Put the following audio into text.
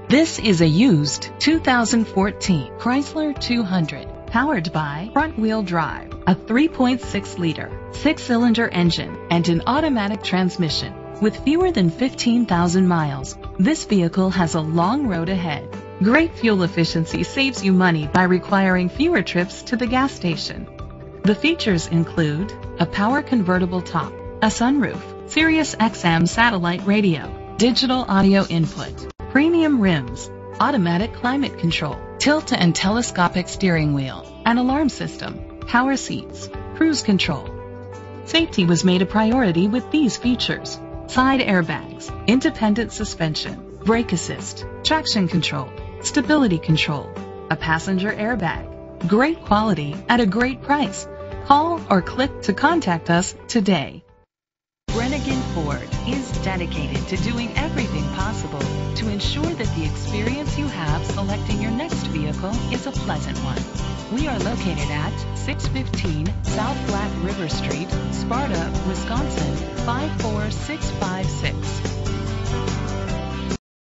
This is a used 2014 Chrysler 200, powered by front-wheel drive, a 3.6-liter, 6-cylinder engine, and an automatic transmission. With fewer than 15,000 miles, this vehicle has a long road ahead. Great fuel efficiency saves you money by requiring fewer trips to the gas station. The features include a power convertible top, a sunroof, Sirius XM satellite radio, digital audio input, premium rims, automatic climate control, tilt and telescopic steering wheel, an alarm system, power seats, cruise control. Safety was made a priority with these features: side airbags, independent suspension, brake assist, traction control, stability control, a passenger airbag. Great quality at a great price. Call or click to contact us today. Brennigan Ford is dedicated to doing everything possible to ensure that the experience you have selecting your next vehicle is a pleasant one. We are located at 615 South Black River Street, Sparta, Wisconsin 54656.